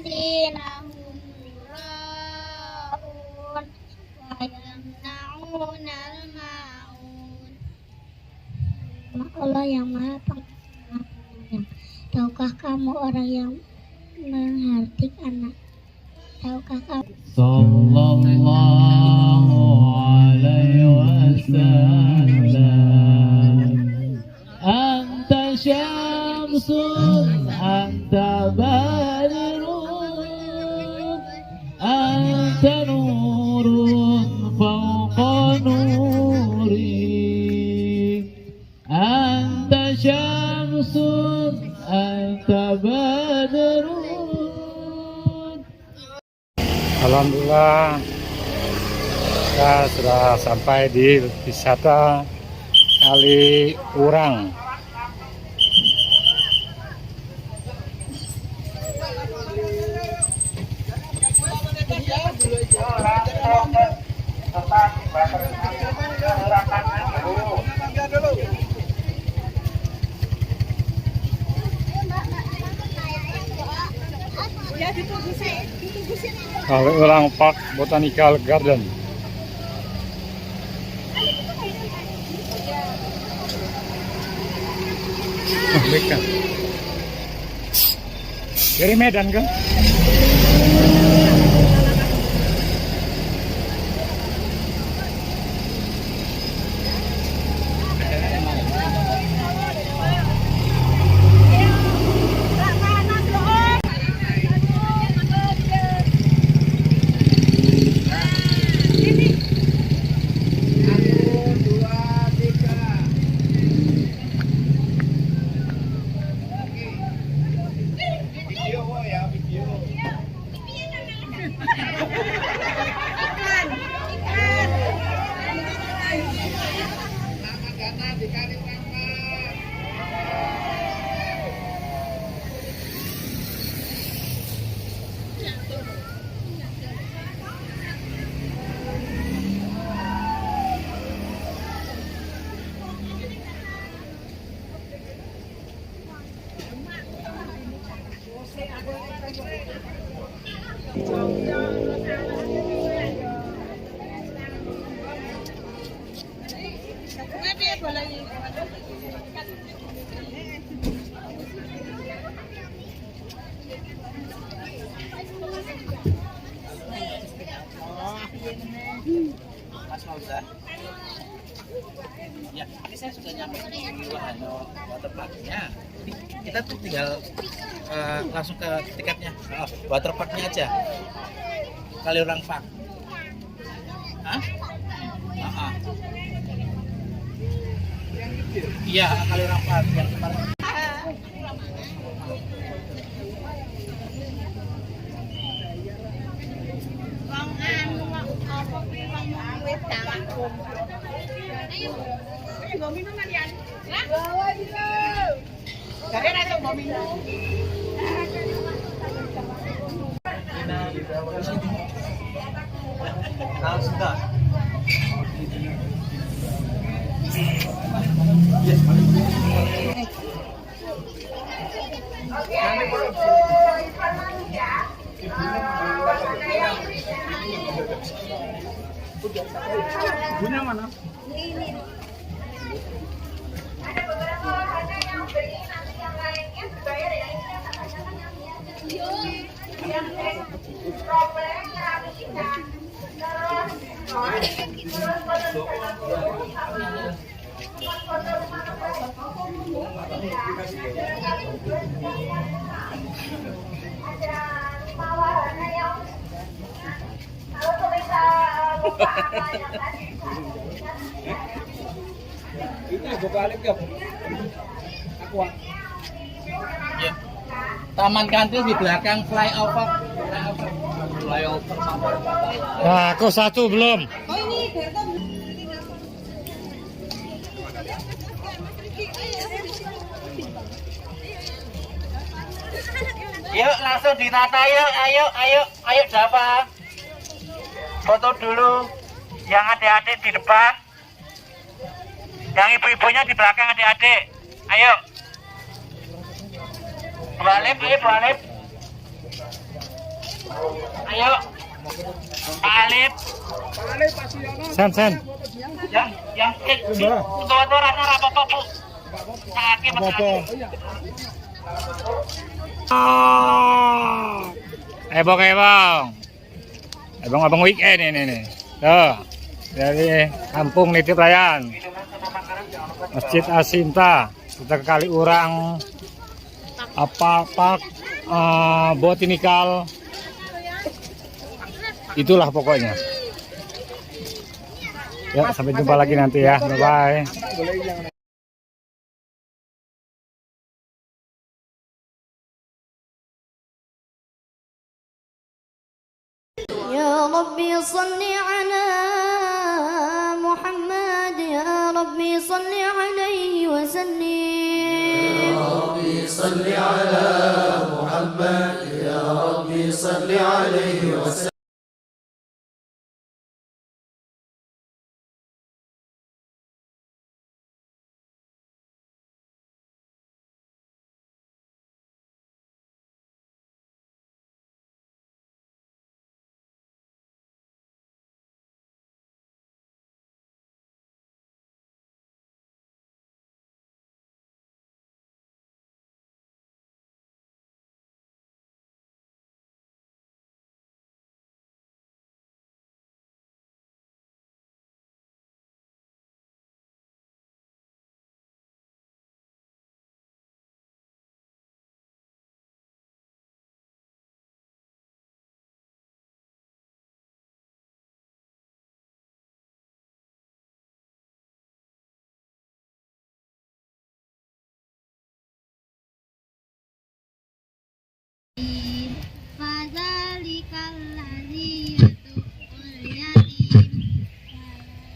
alladzina hum yura'un wa yamna'unal ma'un. Allah yang Maha Pengasih. Tahukah kamu orang yang menghardik anak? Tahukah kamu? Sallallahu alaihi wasallam. Anta syamsun, anta badrun, anta nurun fawqa nuri, anta syamsun, anta badrun. Alhamdulillah kita sudah sampai di wisata Kali Urang. Kali Urang Park Botanical Garden. Mereka dari Medan kan? Mas Fauza. Ya, ini saya sudah nyampe di Wahana Waterparknya. Kita tuh tinggal langsung ke tiketnya. Waterparknya aja. Kali Urang Park. Hah? Iya, Kali Urang Park yang kemarin. Punya mana? Ini. Ada beberapa wahana yang beli, nanti yang lainnya dibayar ya. Ini yang problem keramika. Terus foto ada 5 wahana yang kalau tulisan lupa apa yang tadi. Ini gue balik ya. Aku. Ya. Taman Kantil di belakang flyover. Flyover sampai Batak. Nah, aku satu belum. Oh ini Yuk langsung ditata yuk, ayo Java. Foto dulu yang adik-adik di depan. Yang ibu-ibunya di belakang adik-adik. Ayo. Balik, ayo balik. Ayo. Pak Alif. Sen. Yang bawa rata apa-apa, Bu. Sakit Apa-apa. Ebong. Abang weekend ini nih. Tuh. Dari Kampung Nitip Layan. Masjid Asinta. Kita ke Kaliurang. Pak Botanikal. Itulah pokoknya. Ya, sampai jumpa lagi nanti ya. Bye-bye. يا ربي صل على محمد يا ربي صل عليه وسلم يا ربي صل على محمد يا ربي صل عليه وسلم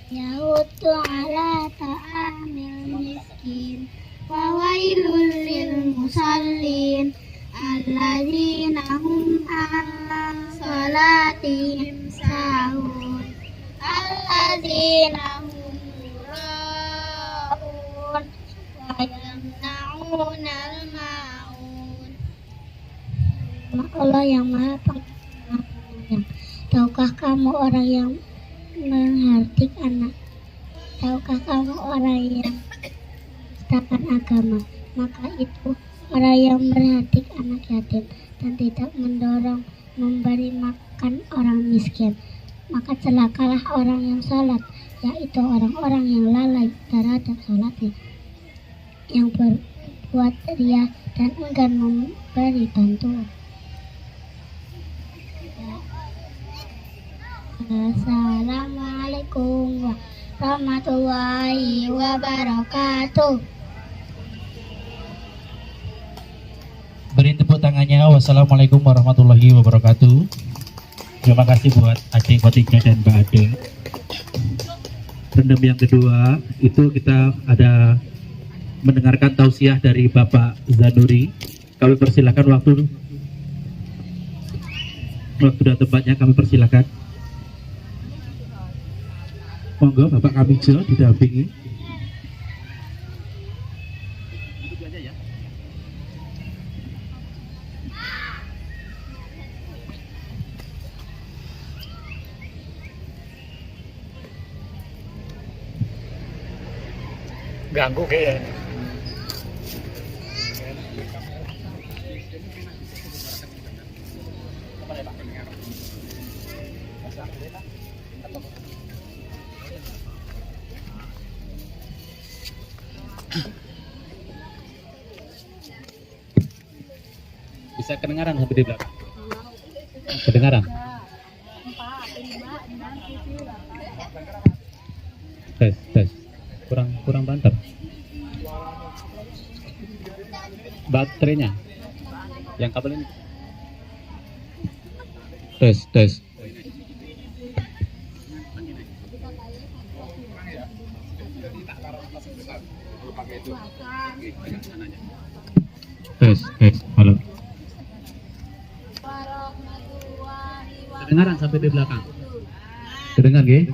Yahutu ala ta'amil miskin Fawailul lil musallin Alladzina hum an salatihim sahun Alladzina hum mura'un Wa yamna'unal ma'un Allah yang maha pengampun. Tahukah kamu orang yang menghardik anak? Tahukah kamu orang yang menistakan agama? Maka itu orang yang menghardik anak yatim dan tidak mendorong memberi makan orang miskin. Maka celakalah orang yang salat, yaitu orang-orang yang lalai terhadap salatnya, yang berbuat ria dan enggan memberi bantuan. Assalamualaikum warahmatullahi wabarakatuh. Beri tepuk tangannya. Wassalamualaikum warahmatullahi wabarakatuh. Terima kasih buat adik Kotika dan Mbak Ade. Rendam yang kedua itu kita ada mendengarkan tausiah dari Bapak Zanuri. Kami persilakan waktu dan tempatnya kami persilakan. Monggo Bapak Kamijo didampingi. Ganggu kayaknya. Bisa kedengaran sampai di belakang? Kedengaran? Tes. Kurang banter. Baterainya yang kabel ini. Tes. Tes. Halo. Kedengaran sampai di belakang? Kedengar, Ge?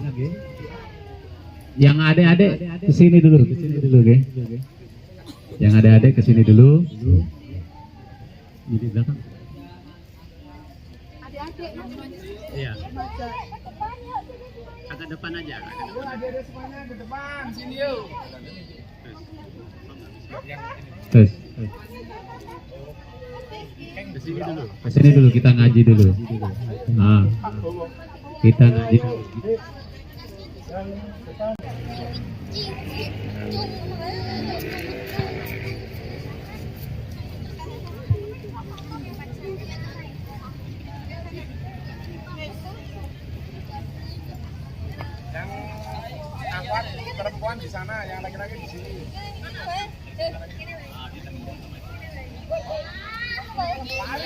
Yang adik-adik kesini dulu, Ge. Yang adik-adik kesini dulu. Di belakang. Iya. Agak depan aja. Terus. Ke sini dulu kita ngaji dulu. Nah, kita ngaji dulu. Perempuan di sana, yang laki-laki di sini.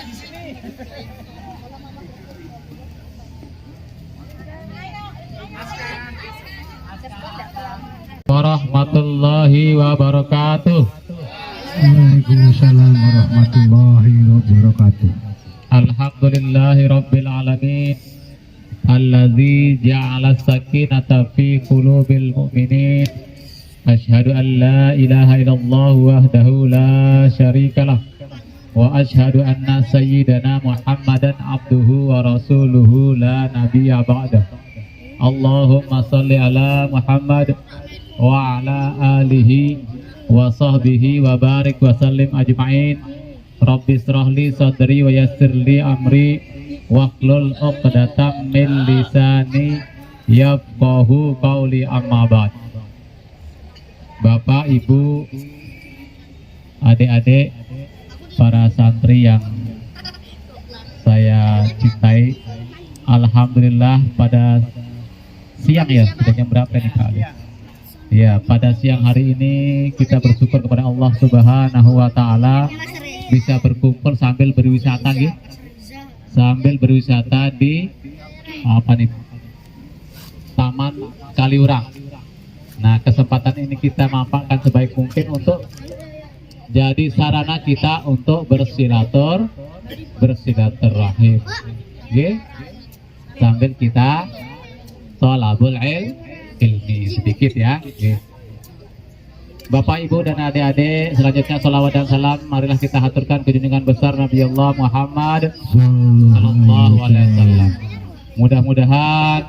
Di sini. Warahmatullahi wabarakatuh. Waalaikumsalam warahmatullahi wabarakatuh. Alhamdulillahi rabbil alamin. Alladzi ja'ala sakinata fi qulubil mu'minin. Asyhadu an la ilaha illallah wahdahu la syarikalah. Wa asyhadu anna sayyidana Muhammadan abduhu wa rasuluhu la nabiyya ba'dah. Allahumma salli ala Muhammad wa ala alihi wa sahbihi wa barik wa sallim ajma'in. Rabbi israh li sadri wa yassir li amri wahlul 'uqdatam min lisani yafqahu qawli, amma ba'd. Bapak, Ibu, adik-adik, para santri yang saya cintai, alhamdulillah pada siang ya, sudah jam berapa nih Pak Ali? Ya, pada siang hari ini kita bersyukur kepada Allah Subhanahu wa taala bisa berkumpul sambil berwisata gitu. Sambil berwisata di apa nih? Taman Kaliurang. Nah, kesempatan ini kita manfaatkan sebaik mungkin untuk jadi sarana kita untuk bersilaturahim. Oke? Sambil kita thalabul ilmi sedikit ya. Oke. Bapak, Ibu, dan adik-adik, selanjutnya salawat dan salam marilah kita haturkan ke junjungan besar Nabi Allah Muhammad sallallahu alaihi wasallam. Mudah-mudahan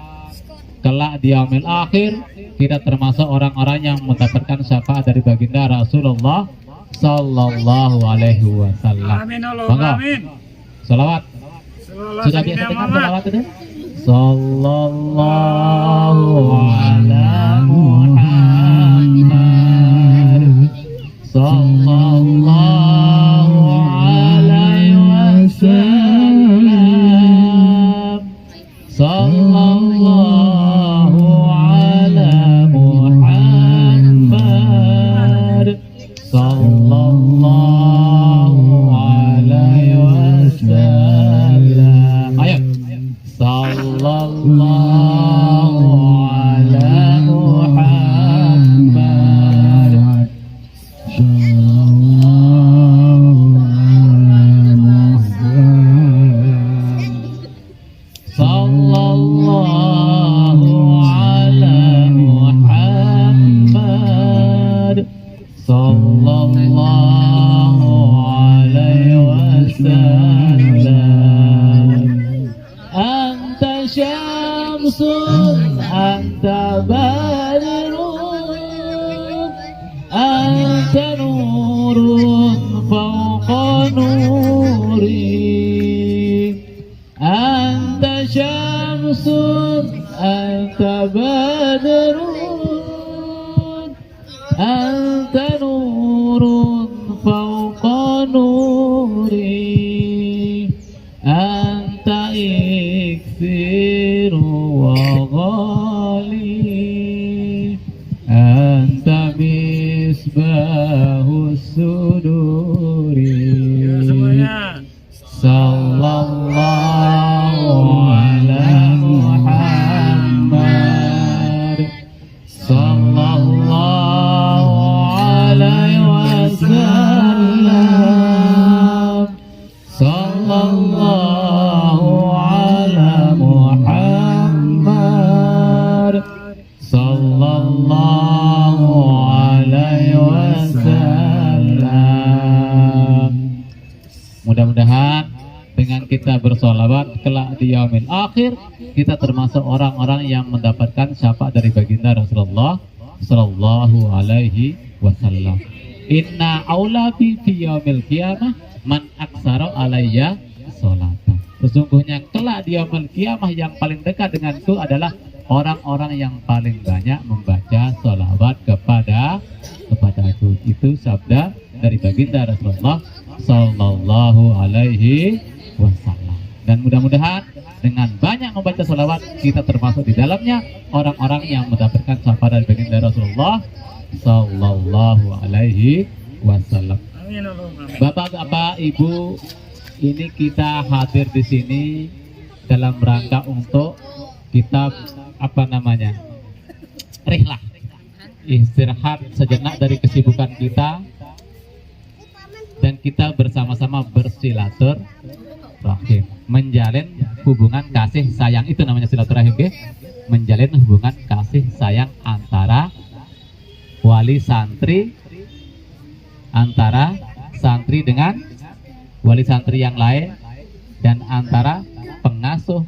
kelak di yaumil akhir kita termasuk orang-orang yang mendapatkan syafaat dari baginda Rasulullah sallallahu alaihi wasallam. Amin Allah. Amin. Salawat. Sudah biasa dengar salawat itu? Sallallahu ala Muhammad sallallahu alaihi wasallam. Sallallahu ala Muhammad sallallahu alaihi wasallam. Ayo. Sallallahu ala Muhammad sallallahu ala Muhammad sallallahu alaihi wasallam. Anta syamsun anta badrun anta nurun fawqa nuri. Anta syamsun anta badrun anta nurun fawqa nuri. Anta iksiru wa ghali. Anta misbahu suduri. Sallallahu ala Muhammad sallallahu alaihi wasallam. Sallallahu ala Muhammad sallallahu alaihi wasallam. Mudah-mudahan dengan kita bersolawat kelak di yaumil akhir, kita termasuk orang-orang yang mendapatkan syafaat dari baginda Rasulullah sallallahu alaihi wasallam. Inna aula fi yaumil qiyamah man aksara alayya sholatan. Sesungguhnya kelak di yaumil qiyamah yang paling dekat denganku adalah orang-orang yang paling banyak membaca sholawat kepada aku. Itu sabda dari baginda Rasulullah sallallahu alaihi wasallam. Dan mudah-mudahan dengan banyak membaca sholawat, kita termasuk di dalamnya orang-orang yang mendapatkan syafaat dari baginda Rasulullah sallallahu alaihi wasallam. Amin Allahumma amin. Bapak-bapak, Ibu, ini kita hadir di sini dalam rangka untuk kita rihlah, istirahat sejenak dari kesibukan kita, dan kita bersama-sama bersilaturahim, menjalin hubungan kasih sayang. Itu namanya silaturahim, okay? Menjalin hubungan kasih sayang antara wali santri, antara santri dengan wali santri yang lain, dan antara pengasuh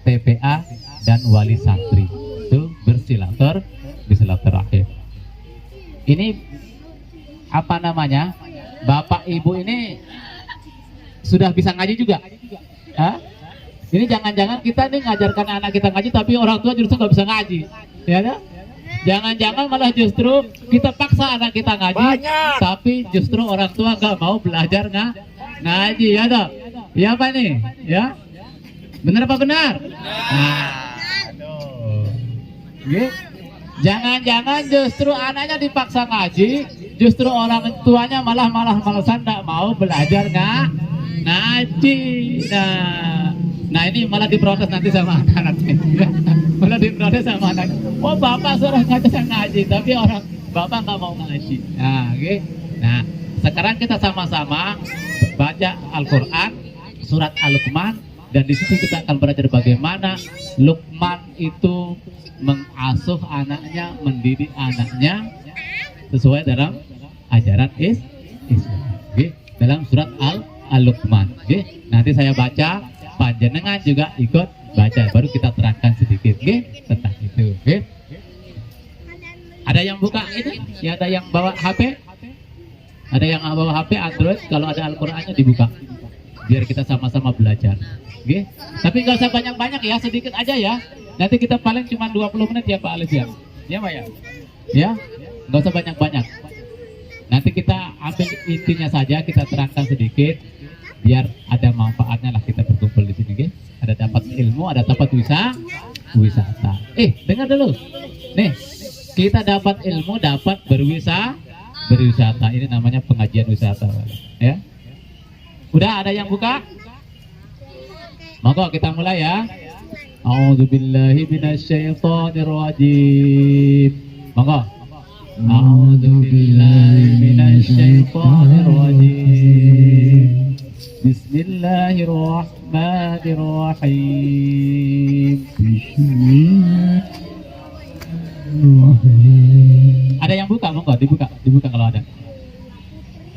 TPA dan wali santri. Itu bersilaturahim. Ini Bapak Ibu ini sudah bisa ngaji juga? Hah? Ini jangan-jangan kita nih ngajarkan anak kita ngaji, tapi orang tua justru nggak bisa ngaji, ya kan? Jangan-jangan malah justru kita paksa anak kita ngaji, tapi justru orang tua nggak mau belajar ngaji, ya toh? Ya apa nih? Ya, benar apa benar? Jangan-jangan justru anaknya dipaksa ngaji, justru orang tuanya malah malesan, nggak mau belajar ngaji. Nah ini malah diprotes nanti sama anak-anak. Malah diprotes sama anak. Oh, bapak suruh ngaji, tapi orang bapak nggak mau ngaji. Nah, sekarang kita sama-sama baca Al-Quran, surat Al-Luqman, dan di situ kita akan belajar bagaimana Luqman itu mengasuh anaknya, mendidik anaknya sesuai dalam ajaran Islam. Dalam surat Al-Luqman. Nanti saya baca, panjenengan juga ikut baca, baru kita terangkan sedikit tentang itu. Ada yang buka ini? Ya, ada yang bawa HP? Ada yang bawa HP Android? Kalau ada Al-Qur'annya dibuka, biar kita sama-sama belajar. Tapi nggak usah banyak-banyak ya, sedikit aja ya. Nanti kita paling cuma 20 menit ya Pak Alif ya. Ya Pak ya? Ya, nggak usah banyak-banyak. Nanti kita ambil intinya saja, kita terangkan sedikit, biar ada manfaatnya lah kita berkumpul di sini. Ada dapat ilmu, ada dapat wisata. Dengar dulu. Nih, kita dapat ilmu, dapat berwisata. Ini namanya pengajian wisata. Ya. Udah ada yang buka? Monggo kita mulai ya. A'udzubillahi minasyaitonirrajim. Monggo. A'udzubillahi minasyaitonirrajim. Bismillahirrahmanirrahim. Ada yang buka? Monggo dibuka kalau ada.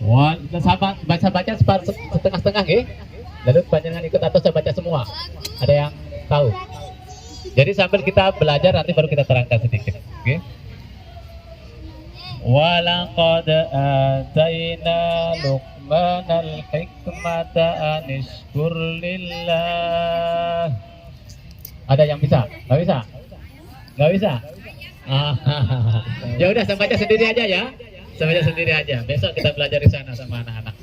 Wah, sahabat baca setengah-setengah Lalu panjenengan ikut atau saya baca semua? Ada yang tahu? Jadi sambil kita belajar nanti baru kita terangkan sedikit. Walaqad atayna Luqmanal hikmata anishkur lillah. Ada yang bisa? Nggak bisa? Nggak bisa? Ya udah, saya baca sendiri aja ya. Saya baca sendiri aja. Besok kita belajar di sana sama anak-anak.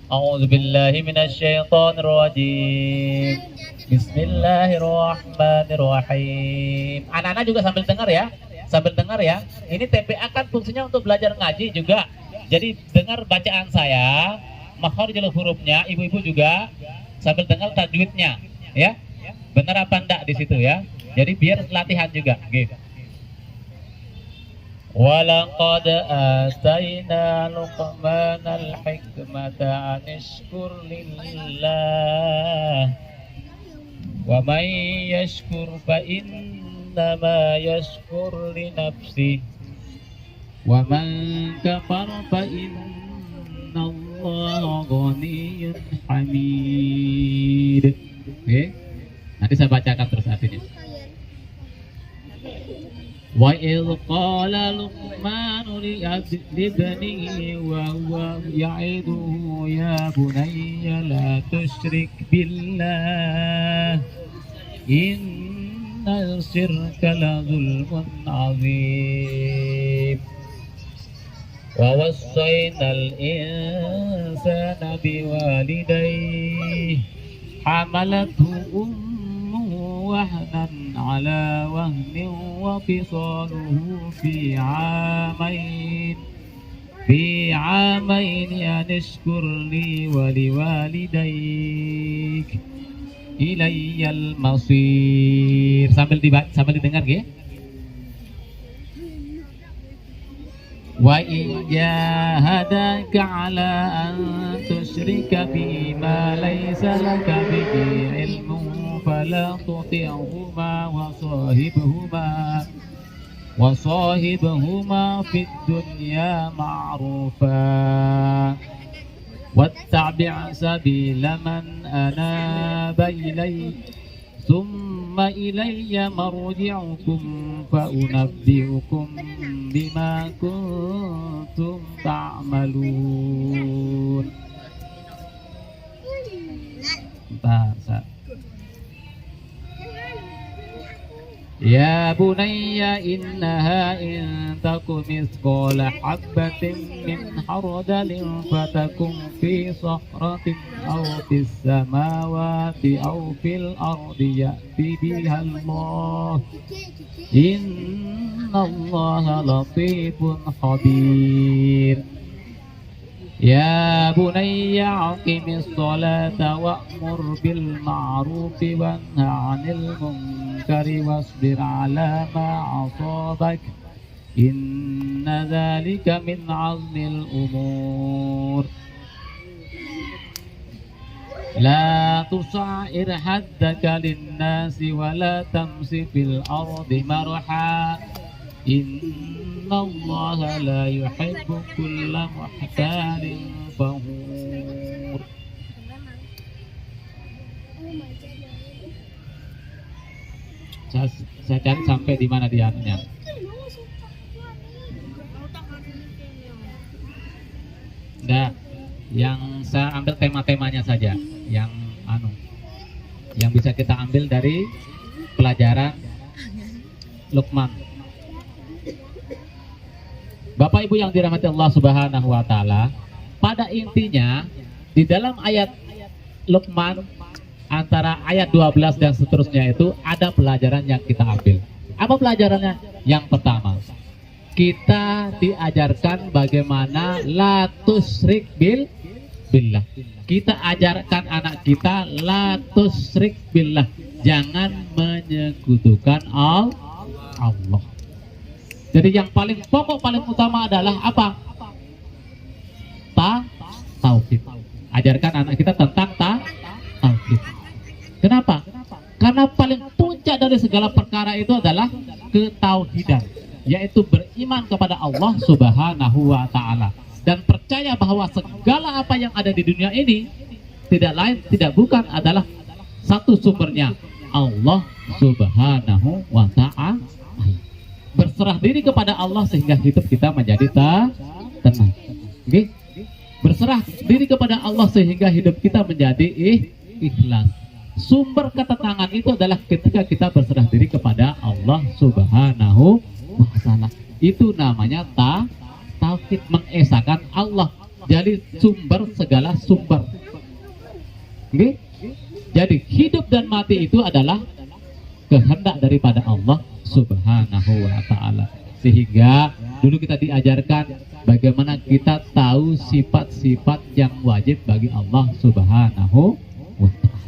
A'udzubillahi minasyaitonirrajim. Bismillahirrahmanirrahim. Anak-anak juga sambil dengar ya. Sambil dengar ya. Ini TPA kan fungsinya untuk belajar ngaji juga. Jadi dengar bacaan saya, makharijul hurufnya, ibu-ibu juga sambil dengar tajwidnya, ya. Benar apa enggak di situ ya? Jadi biar latihan juga. Walaqad atayna Luqmanal hikmata anishkur lillah wa may yashkur fa innama yashkur li nafsihi wa man kafara fa innallaha Allah ghaniyyun hamid. Oke. Nanti saya bacakan terus artinya. Wa idh qala Luqman libnihi wa huwa ya'iduhu ya bunayya la tusyrik billah innal syirka la zulmun 'adzim. Wa wassaynal insana biwalidayhi hamalathu ummuhu wahnan ala wahnin wa fisaluhu fi 'amain an ishkur li wa liwalidayk ilayyal masir. Sambil didengar ya. Wa in jahadaka ala an tusyrika bima laysa laka bihi ilmun fala tuti'huma wa sahibhuma fid dunya ma'rufa wattabi' sabila man anaba ilayya thumma ilayya marji'ukum fa unabbi'ukum bima kuntum ta'malun. Ya bunayya innaha in taku mithqala habbatin min hardalin fatakun fi sakhratin aw fis samawati aw fil ardi ya'ti biha Allah innallaha latifun khabir. Ya bunayya aqimis salata wa'mur bil ma'rufi wanha 'anil munkari wasbir 'ala ma asabak inna dzalika min 'azmil umur. La tusa'ir haddaka lin-nasi wa la tamsi fil ardi marha innallaha la yuhibbu kulla muhtalin fakhur. Saya cari sampai di mana dia anunya. Nah, yang saya ambil tema-temanya saja, yang bisa kita ambil dari pelajaran Luqman. Bapak Ibu yang dirahmati Allah Subhanahu wa taala, pada intinya di dalam ayat Luqman antara ayat 12 dan seterusnya itu ada pelajaran yang kita ambil. Apa pelajarannya? Yang pertama, kita diajarkan bagaimana la tusyrik billah. Kita ajarkan anak kita la tusyrik billah, jangan menyekutukan Allah. Jadi yang paling pokok, paling utama adalah apa? Tauhid. Ajarkan anak kita tentang tauhid. Kenapa? Karena paling puncak dari segala perkara itu adalah ketauhidan, yaitu beriman kepada Allah Subhanahu wa taala dan percaya bahwa segala apa yang ada di dunia ini tidak lain tidak bukan adalah satu sumbernya Allah Subhanahu wa taala. Berserah diri kepada Allah sehingga hidup kita menjadi tenang. Okay? Berserah diri kepada Allah sehingga hidup kita menjadi ikhlas. Sumber ketenangan itu adalah ketika kita berserah diri kepada Allah Subhanahu wa taala. Itu namanya tauhid, mengesahkan Allah. Jadi sumber segala sumber. Okay? Jadi hidup dan mati itu adalah kehendak daripada Allah Subhanahu wa ta'ala. Sehingga dulu kita diajarkan bagaimana kita tahu sifat-sifat yang wajib bagi Allah Subhanahu wa ta'ala.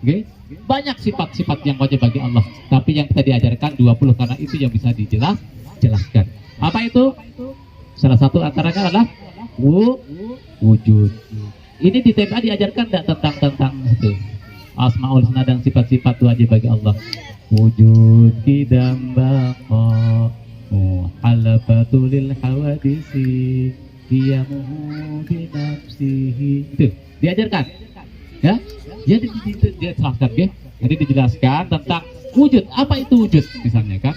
Okay? Banyak sifat-sifat yang wajib bagi Allah, tapi yang kita diajarkan 20 karena itu yang bisa dijelaskan. Apa itu? Salah satu antaranya adalah wujud. Ini di TPA diajarkan tidak tentang itu Asmaul Husna dan sifat-sifat wajib bagi Allah. Wujud kidam baqa muhalafatul hawadisi qiyamuhu bi nafsihi. Itu diajarkan. Ya. Jadi dia jelaskan ya. Jadi dijelaskan tentang wujud. Apa itu wujud misalnya kan?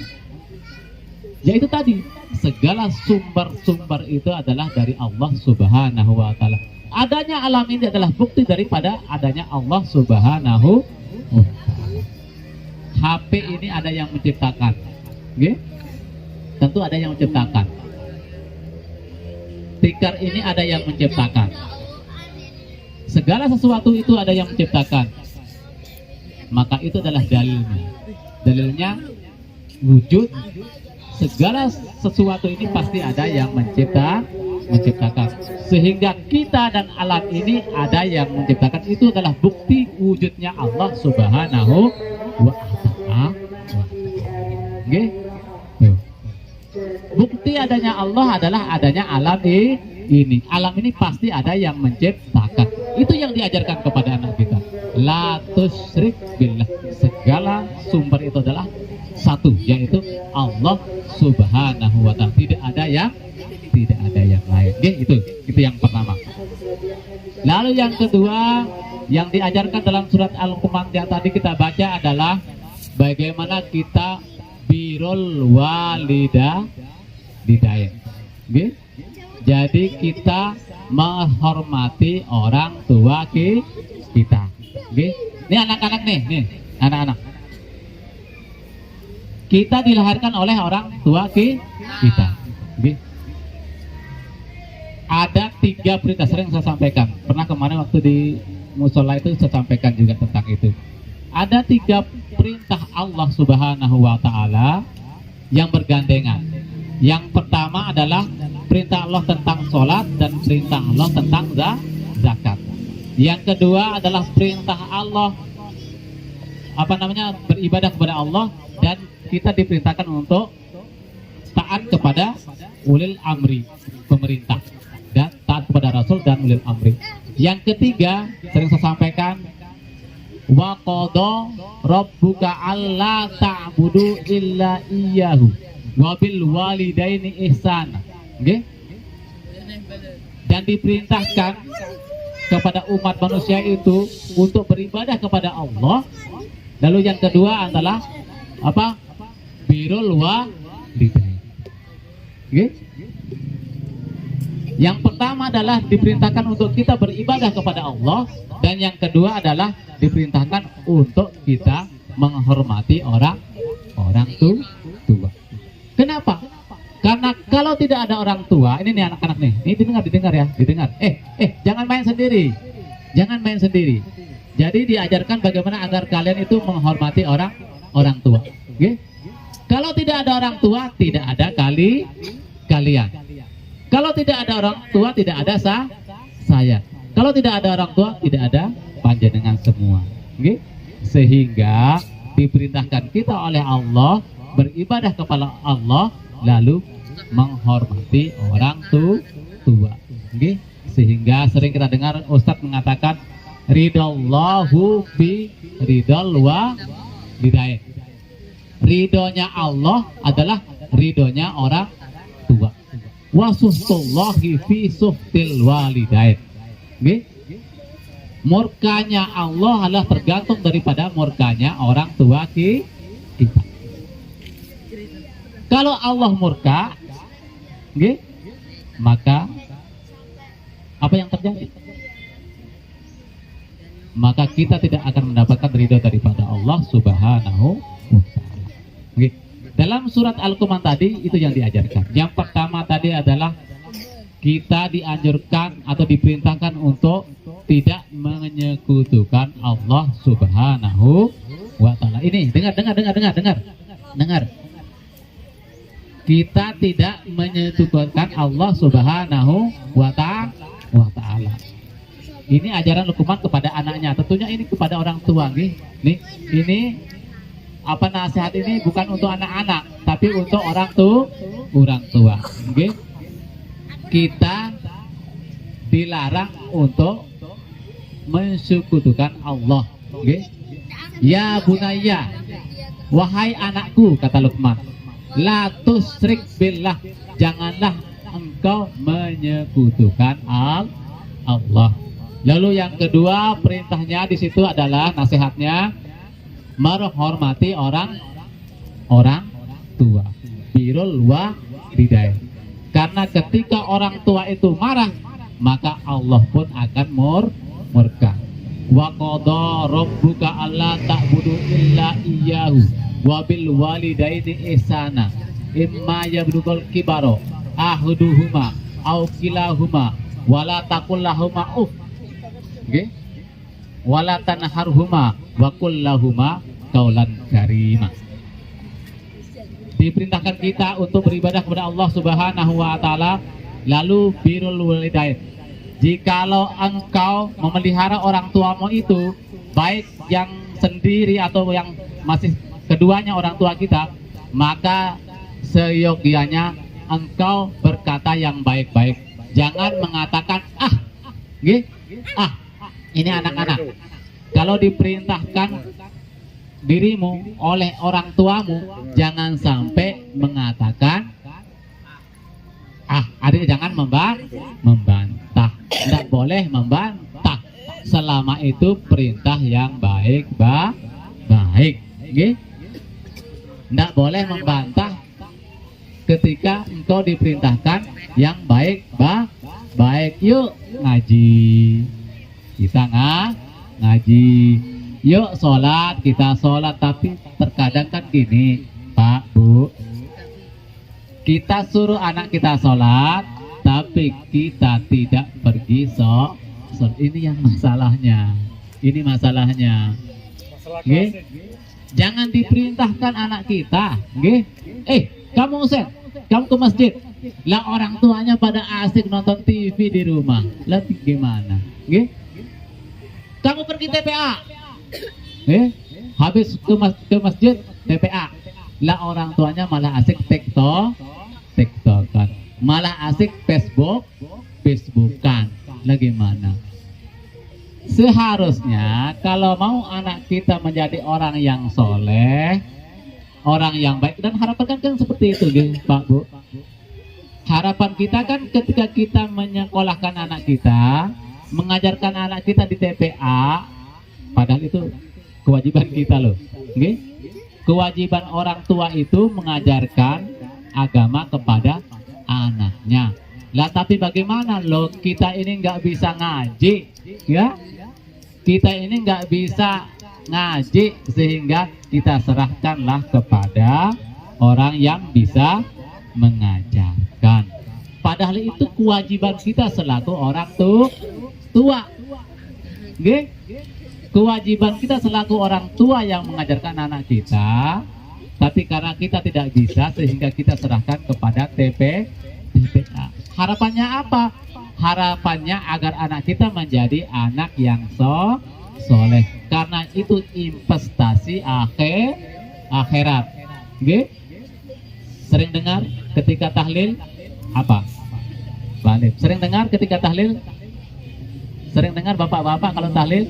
Yaitu tadi segala sumber-sumber itu adalah dari Allah Subhanahu wa taala. Adanya alam ini adalah bukti daripada adanya Allah Subhanahu wa taala. HP ini ada yang menciptakan. Oke? Tentu ada yang menciptakan. Tikar ini ada yang menciptakan. Segala sesuatu itu ada yang menciptakan. Maka itu adalah dalilnya. Dalilnya wujud. Segala sesuatu ini pasti ada yang menciptakan. Sehingga kita dan alam ini ada yang menciptakan. Itu adalah bukti wujudnya Allah Subhanahu wa ta'ala. Oke? Bukti adanya Allah adalah adanya alam ini. Alam ini pasti ada yang menciptakan. Itu yang diajarkan kepada anak kita. La tusyrik billah. Segala sumber itu adalah satu, yaitu Allah Subhanahu wa ta'ala. Tidak ada yang lain. Oke, itu yang pertama. Lalu yang kedua yang diajarkan dalam surat Al-Qamar yang tadi kita baca adalah bagaimana kita birrul walidain. Oke? Jadi kita menghormati orang tua kita. Oke? Ini anak-anak nih, anak-anak. Kita dilahirkan oleh orang tua kita. Okay. Ada 3 perintah sering saya sampaikan. Pernah kemarin waktu di musola itu saya sampaikan juga tentang itu. Ada 3 perintah Allah Subhanahu wa ta'ala yang bergandengan. Yang pertama adalah perintah Allah tentang sholat dan perintah Allah tentang zakat. Yang kedua adalah perintah Allah beribadah kepada Allah, dan kita diperintahkan untuk taat kepada ulil amri, pemerintah, dan taat kepada Rasul dan ulil amri. Yang ketiga sering saya sampaikan, wa qada rabbuka alla ta'budu illa iyyahu wa bil walidaini ihsana. Okay? Dan diperintahkan kepada umat manusia itu untuk beribadah kepada Allah. Lalu yang kedua adalah apa? Birrul walidain. Okay? Yang pertama adalah diperintahkan untuk kita beribadah kepada Allah, dan yang kedua adalah diperintahkan untuk kita menghormati orang tua. Kenapa? Karena kalau tidak ada orang tua, ini nih anak-anak nih, ini didengar ya, didengar. Jangan main sendiri. Jadi diajarkan bagaimana agar kalian itu menghormati orang tua. Okay? Kalau tidak ada orang tua, tidak ada kalian. Kalau tidak ada orang tua, tidak ada saya. Kalau tidak ada orang tua, tidak ada panjenengan semua. Okay? Sehingga diperintahkan kita oleh Allah beribadah kepada Allah, lalu menghormati orang tua. Okay? Sehingga sering kita dengar Ustadz mengatakan ridallahu bi ridal walidain. Ridhonya Allah adalah ridhonya orang tua. Wasuhtullahi fi suhtil walidain. Okay? Murkanya Allah adalah tergantung daripada murkanya orang tua kita. Kalau Allah murka, okay, maka apa yang terjadi? Maka kita tidak akan mendapatkan ridho daripada Allah Subhanahu wa ta'ala. Okay. Dalam surat Al-Qamar tadi itu yang diajarkan. Yang pertama tadi adalah kita dianjurkan atau diperintahkan untuk tidak menyekutukan Allah Subhanahu wa ta'ala. Ini dengar. Kita tidak menyekutukan Allah Subhanahu wa ta'ala. Ini ajaran Luqman kepada anaknya. Tentunya ini kepada orang tua nih. Ini apa nasihat ini bukan untuk anak-anak, tapi untuk orang tua. Okay? Kita dilarang untuk mensekutukan Allah. Okay? Ya bunayya, wahai anakku, kata Luqman, La tusyrik billah, janganlah engkau menyekutukan Allah. Lalu yang kedua perintahnya di situ adalah nasihatnya menghormati orang tua. Birrul walidain. Karena ketika orang tua itu marah, maka Allah pun akan murka. Wa qadha rabbuka alla ta'budu illa iyyahu wa bil walidaini ihsana imma yablughul kibara ahaduhuma aw kilahuma wala taqul lahumā uff. Nggih. Wala tanharhuma wa qul lahumā qaulan karima. Diperintahkan kita untuk beribadah kepada Allah Subhanahu wa taala, lalu birrul walidain. Jikalau engkau memelihara orang tuamu itu, baik yang sendiri atau yang masih keduanya orang tua kita, maka seyogianya engkau berkata yang baik-baik. Jangan mengatakan ini anak-anak. Kalau diperintahkan dirimu oleh orang tuamu, jangan sampai mengatakan artinya jangan membantah. Tidak boleh membantah selama itu perintah yang baik. Tidak boleh membantah ketika engkau diperintahkan yang baik. Yuk ngaji, kita ngaji. Yuk sholat, kita sholat. Tapi terkadang kan gini Pak Bu, kita suruh anak kita sholat, tapi kita tidak pergi sholat. Ini yang masalahnya. Ini masalahnya. Nggih? Jangan diperintahkan anak kita, nggih? Kamu Ustaz, kamu ke masjid. Lah orang tuanya pada asik nonton TV di rumah. Lah gimana? Nggih? Kamu pergi TPA. Habis ke masjid TPA. Lah orang tuanya malah asik TikTokan, malah asik Facebookan. Lah gimana? Seharusnya kalau mau anak kita menjadi orang yang soleh, orang yang baik, dan harapan kan seperti itu Pak Bu. Harapan kita kan ketika kita menyekolahkan anak kita, mengajarkan anak kita di TPA, padahal itu kewajiban kita loh. Kewajiban orang tua itu mengajarkan agama kepada anaknya. Lah tapi bagaimana loh, kita ini nggak bisa ngaji, ya? Kita ini nggak bisa ngaji, sehingga kita serahkanlah kepada orang yang bisa mengajarkan. Padahal itu kewajiban kita selaku orang tua. Kewajiban kita selaku orang tua yang mengajarkan anak kita, tapi karena kita tidak bisa, sehingga kita serahkan kepada TPA. Harapannya apa? Harapannya agar anak kita menjadi anak yang soleh, karena itu investasi akhirat. Sering dengar ketika tahlil apa? Balik. Sering dengar ketika tahlil? Sering dengar bapak-bapak kalau tahlil?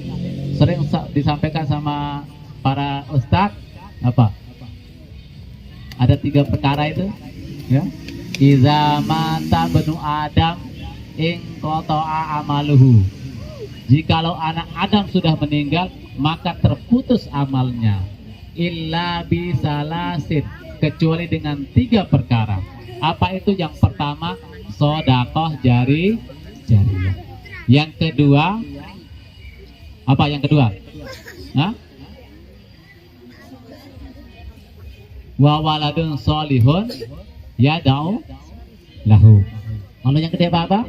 Sering disampaikan sama para ustadz apa? Ada 3 perkara itu, ya. Iza mata benu Adam ing qata'a amaluhu. Jikalau anak Adam sudah meninggal, maka terputus amalnya. Illa bisalasin, kecuali dengan 3 perkara. Apa itu? Yang pertama, sedekah jariyah. Yang kedua, apa yang kedua? Wa waladun sholihun yad'u lahu. Lalu yang kedua apa?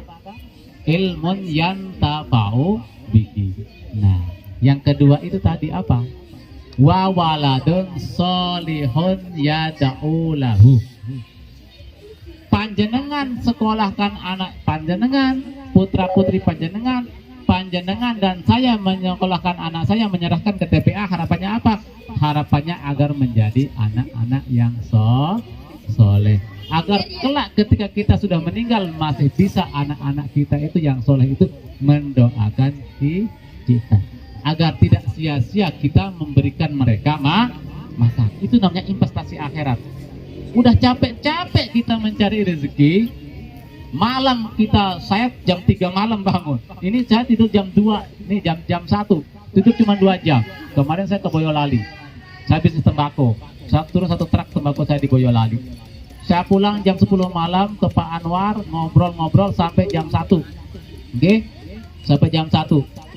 Ilmun yantafa'u bihi. Nah, yang kedua itu tadi apa? Wa waladun sholihun yad'u lahu. Panjenengan sekolahkan anak panjenengan, putra-putri panjenengan dan saya menyekolahkan anak saya, menyerahkan ke TPA. Harapannya apa? Harapannya agar menjadi anak-anak yang soleh, agar kelak ketika kita sudah meninggal masih bisa anak-anak kita itu yang soleh itu mendoakan kita, agar tidak sia-sia kita memberikan mereka makan. Itu namanya investasi akhirat. Udah capek-capek kita mencari rezeki, malam saya jam 3 malam bangun. Ini saya tidur jam 2, ini jam 1. Tidur cuma 2 jam. Kemarin saya ke Boyolali. Saya bisnis tembakau. Saya turun 1 truk tembakau saya di Boyolali. Saya pulang jam 10 malam ke Pak Anwar, ngobrol-ngobrol sampai jam 1. Oke? Sampai jam 1.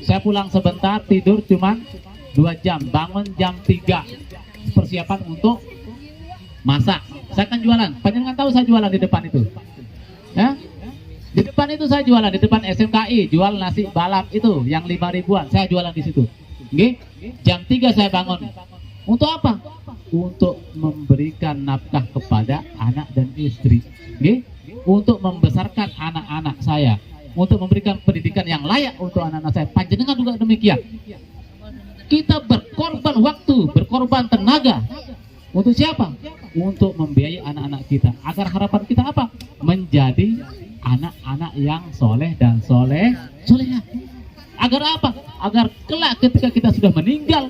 Saya pulang sebentar, tidur cuma 2 jam, bangun jam 3. Persiapan untuk masak. Saya kan jualan. Panjenengan tahu saya jualan di depan itu. Ya? Di depan itu saya jualan, di depan SMKI, jual nasi balap itu yang 5 ribuan. Saya jualan di situ. Oke? Jam 3 saya bangun. Untuk apa? Untuk memberikan nafkah kepada anak dan istri. Oke? Untuk membesarkan anak-anak saya. Untuk memberikan pendidikan yang layak untuk anak-anak saya. Panjenengan juga demikian. Kita berkorban waktu, berkorban tenaga. Untuk siapa? Untuk membiayai anak-anak kita. Agar harapan kita apa? Menjadi anak-anak yang soleh dan solehah. Agar apa? Agar kelak ketika kita sudah meninggal,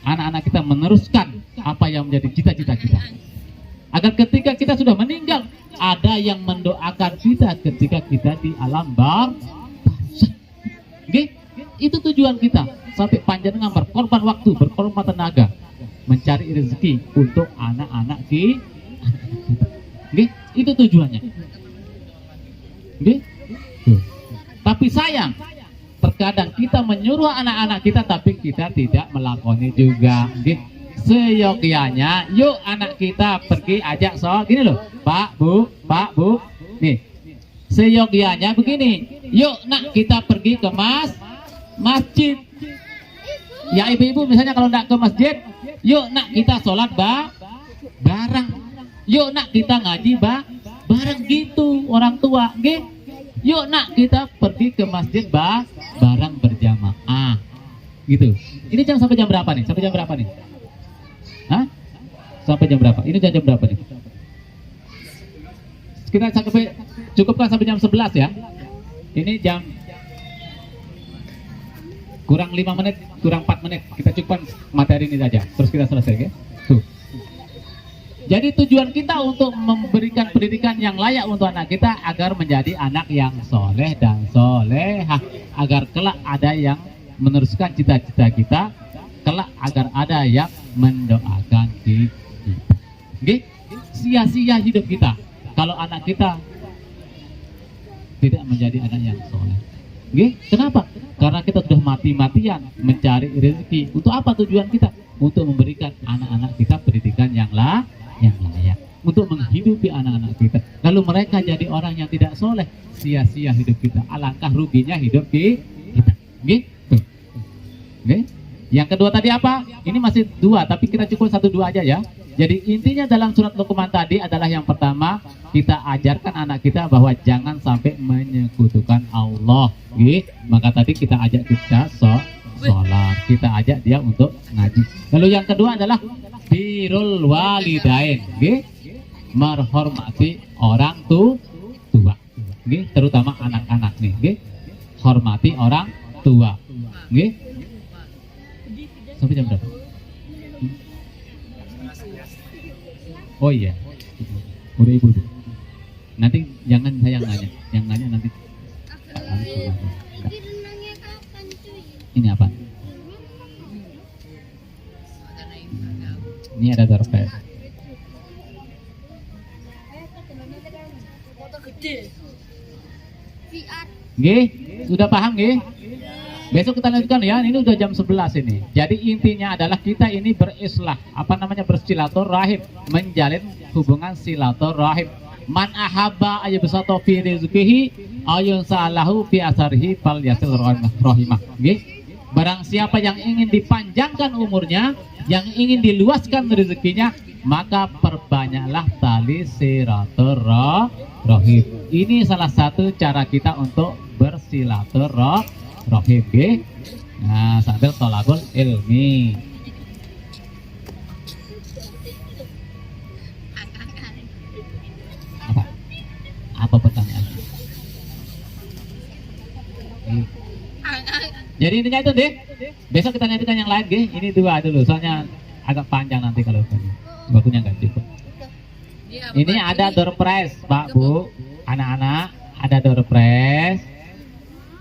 anak-anak kita meneruskan apa yang menjadi cita-cita kita. Agar ketika kita sudah meninggal, ada yang mendoakan kita ketika kita di alam barzakh. Oke? Itu tujuan kita. Sampai panjenengan berkorban waktu, berkorban tenaga, mencari rezeki untuk anak-anak kita. Oke? Itu tujuannya. Oke? Tuh. Tapi sayang, terkadang kita menyuruh anak-anak kita tapi kita tidak melakoni juga. Oke? Seyogianya, yuk anak kita pergi ajak gini loh, Pak Bu, nih. Seyogianya begini, yuk nak kita pergi ke masjid. Ya ibu-ibu misalnya kalau nak ke masjid, yuk nak kita sholat bareng. Yuk nak kita ngaji bareng gitu orang tua. Nggih. Yuk nak kita pergi ke masjid bareng berjamaah. Gitu. Ini sampai jam berapa nih? Sampai jam berapa nih? Hah? Sampai jam berapa? Ini jam berapa nih? Kita cukupkan sampai jam 11 ya. Ini jam kurang 5 menit, kurang 4 menit. Kita cukupkan materi ini saja. Terus kita selesai ya. Tuh. Jadi tujuan kita untuk memberikan pendidikan yang layak untuk anak kita agar menjadi anak yang soleh dan solehah. Agar kelak ada yang meneruskan cita-cita kita. Kelak agar ada yang mendoakan kita. Oke? Sia-sia hidup kita kalau anak kita tidak menjadi anak yang soleh. Oke? Kenapa? Karena kita sudah mati-matian mencari rezeki. Untuk apa tujuan kita? Untuk memberikan anak-anak kita pendidikan yang layak. Untuk menghidupi anak-anak kita. Lalu mereka jadi orang yang tidak soleh, sia-sia hidup kita. Alangkah ruginya hidup kita. Gitu. Oke? Yang kedua tadi apa? Ini masih 2, tapi kita cukup 1-2 aja ya. Jadi intinya dalam surat Luqman tadi adalah yang pertama, kita ajarkan anak kita bahwa jangan sampai menyekutukan Allah. Maka tadi kita ajak kita sholat, kita ajak dia untuk ngaji. Lalu yang kedua adalah birrul walidain, menghormati orang tua, terutama anak-anak nih, hormati orang tua. Sampai jam berapa? Oh iya, udah ibu tuh. Nanti jangan saya yang nanya nanti. Ini apa? Ini ada dompet. Nggih, sudah paham nggih? Besok kita lanjutkan ya. Ini udah jam 11 ini. Jadi intinya adalah kita ini berislah, bersilaturahim, menjalin hubungan silaturahim. Man ahabba ayyubsata fi rizqihi ayun salahu fi asarihi fal yasil rahimah. Nggih. Barang siapa yang ingin dipanjangkan umurnya, yang ingin diluaskan rezekinya, maka perbanyaklah tali silaturahim. Ini salah satu cara kita untuk bersilaturahim. Nah, sambil tolabul ilmi. Apa pertanyaannya? Jadi intinya itu deh. Besok kita lanjutkan yang lain, Ini 2 dulu, soalnya agak panjang nanti kalau waktunya nggak cukup. Ini ada door prize, Pak Bu, anak-anak, ada door prize.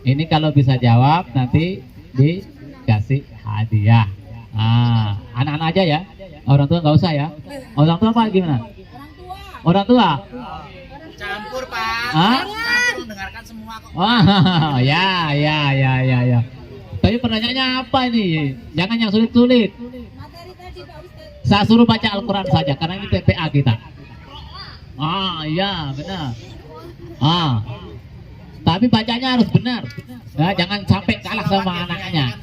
Ini kalau bisa jawab nanti dikasih hadiah. Anak-anak aja ya, orang tua nggak usah ya. Orang tua apa gimana? Orang tua. Campur Pak. Hah? Campur mendengarkan semua kok. Wah, ya. Tapi pertanyaannya apa ini? Jangan yang sulit-sulit. Saya suruh baca Al-Quran saja karena ini TPA kita. Iya benar. Tapi bacanya harus benar. Ya, jangan sampai kalah sama anaknya.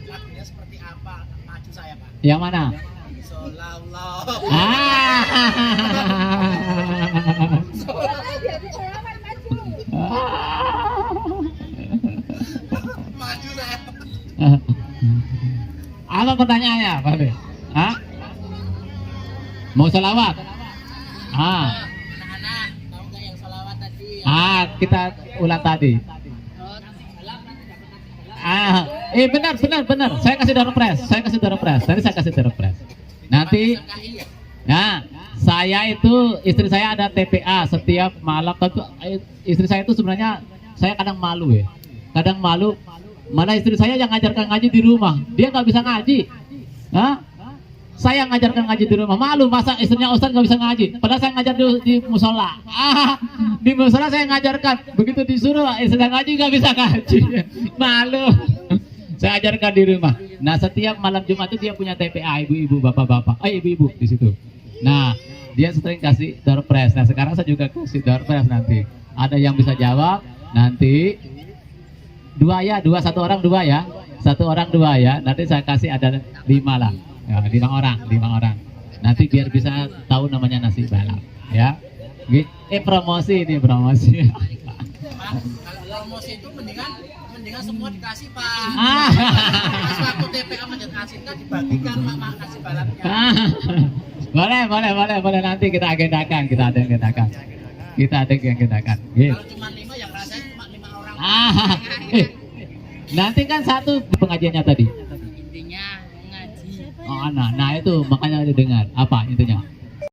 Lagunya seperti apa? Maju saya Pak. Yang mana? Sallallahu. Maju saya. Apa pertanyaannya, Pak Be? Mau salawat? Anak-anak, tahu nggak yang salawat tadi? Kita ulang tadi. Benar. Saya kasih door prize. Tadi saya kasih door prize. Nanti, saya itu istri saya ada TPA setiap malam. Tapi istri saya itu sebenarnya saya kadang malu ya. Mana istri saya yang ngajarkan ngaji di rumah, dia nggak bisa ngaji. Saya ngajarkan ngaji di rumah, malu masa istrinya ustaz nggak bisa ngaji. Padahal saya ngajar di musola. Di musola saya ngajarkan, begitu disuruh istrinya ngaji nggak bisa ngaji. Malu. Saya ajarkan di rumah. Nah setiap malam Jumat itu dia punya TPA, ibu-ibu, bapak-bapak, ibu-ibu di situ. Nah dia sering kasih door prize. Nah sekarang saya juga kasih door prize nanti. Ada yang bisa jawab nanti. Satu orang dua ya. Nanti saya kasih ada 5 lah. Ya, 5 orang. Nanti biar bisa tahu namanya nasi balap. Ya. Promosi ini. Pak, kalau promosi itu mendingan semua dikasih Pak. Pas waktu TPA Masjid Asin kan dibagikan mak nasi balapnya. Boleh nanti kita agendakan. Kita agendakan. Kalau cuma 5 yang rasanya cuma 5 orang. Nanti kan satu pengajiannya tadi. Intinya ngaji. Nah itu makanya didengar. Apa intinya?